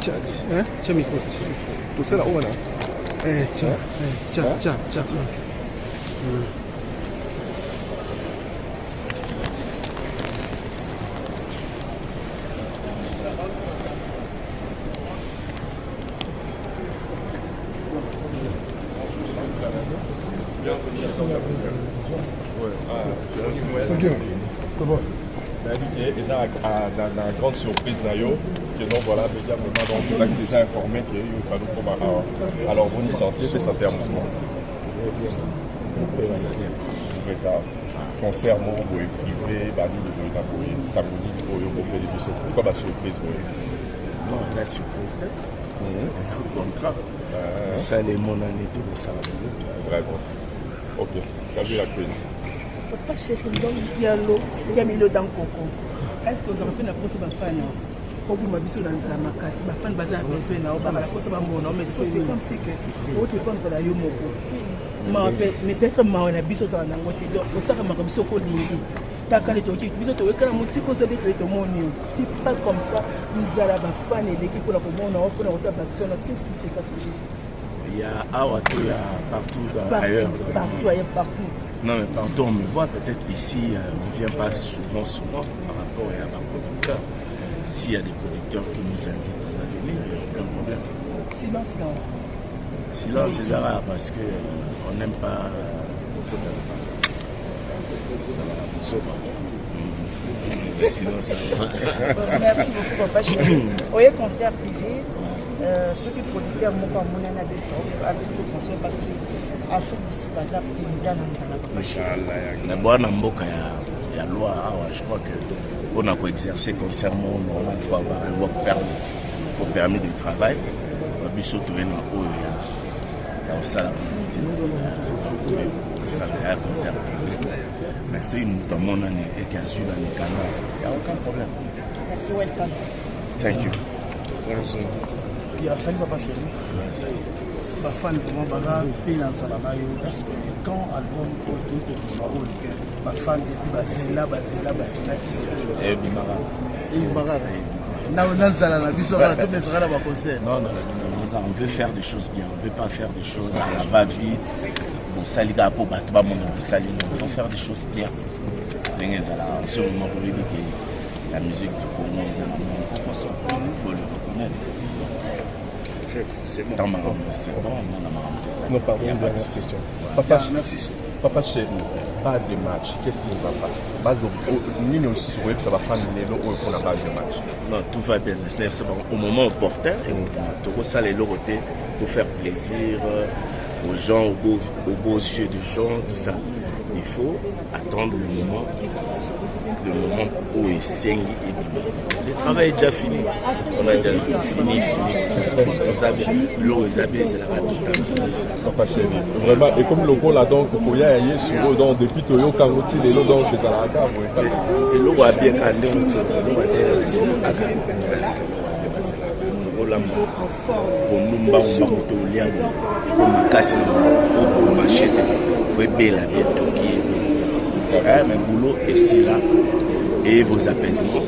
Tiens, mes potes. Tout ça là-haut, là. Tiens. Et ça, dans la grande surprise, que donc voilà, donc vous avez déjà informé qu'il fallait qu'on alors vous santé, c'est santé à mouvement. Ça, concert privé, samedi, vous faites des choses. Pourquoi la surprise? Non, la surprise, c'est un contrat. Ça, les mon année, tout ça. Vraiment. Ok, salut la queen. Papa chéri, donc Diallo, Diamilo dans Coco. Est-ce que vous avez fait la procès de fan? Pour vous m'habiller dans la macasse, ma fan basée à besoin là, la procès de mon mais c'est comme si que votre contre la Yomoko. Mais peut-être que on a biso dans la moitié, au sein de ma commission Colini. T'as qu'à les toquer, biso te weka la musique aux habits de mon nom. Si pas comme ça, nous allons la fan et l'équipe pour la commune, on va faire l'action. Qu'est-ce qui se passe aujourd'hui? Il y a Awato, il y a partout ailleurs. Partout. Non, mais partout, on me voit. Peut-être ici, on ne vient pas souvent par rapport à ma producteur. S'il y a des producteurs qui nous invitent à venir, il n'y a aucun problème. Silence, là. Silence, c'est rare parce qu'on n'aime pas beaucoup de silence. Merci beaucoup, papa chéri. Voyez, concert privé. Ceux qui produisent un mot comme mon a des choses avec ce concert parce que à ce d'ici bazar déjà na bwana mboka ya loi je crois que on a exercer concernant normal il faut avoir un work permit pour permis de travail biso to na oyo ya osala ça a concert mais c'est une demande et qui a su dans le canal il n'y a aucun problème. Merci, welcome. Thank you. Il y a salut papa chéri. Ma fan vraiment baga paye dans Salamayo. Est-ce que quand album pose tout le monde ma fan depuis Basela tissu. Et Bimara. Et Bimara. Non, ça la biso va tout mais ça va concert. Non, on veut faire des choses bien, on veut pas faire des choses à la va-vite. Bon, saliga pour battre mon sali, on veut faire des choses bien. En ce moment, pour lui que la musique du Congo, il faut le reconnaître. C'est bon. C'est bon, on a Non, pardon, dernière question. Papa chéri, base de match, qu'est-ce qui ne va pas? Base de Nino aussi, vous voyez que ça va prendre les lots pour la base de match. Non, tout va bien. C'est bon. Au moment opportun, et on peut ça les lots pour faire plaisir aux gens, aux beaux yeux des gens, tout ça. Il faut attendre le moment où il saigne et bien. Le travail est déjà fini. On a déjà fini. L'eau est habillée, c'est la radio. Papa chéri, vraiment, et comme le rôle là, donc, pour y aller sur eux, donc, depuis Toyo Kangoti, les lots, donc, c'est à la gare. Et l'eau a bien allé, l'eau a bien c'est la gare. Pour nous, on va retourner pour ma casse, pour m'acheter. Il faut être bien mais le boulot est là et vos apaisements.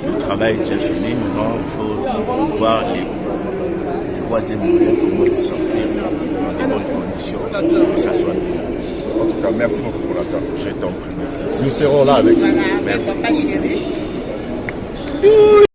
Le travail est déjà fini. Maintenant, il faut voir les voisins comment sortir dans de bonnes conditions que ça soit bien. En tout cas, merci beaucoup pour la table. Je t'en prie, merci. Nous serons là avec vous. Merci.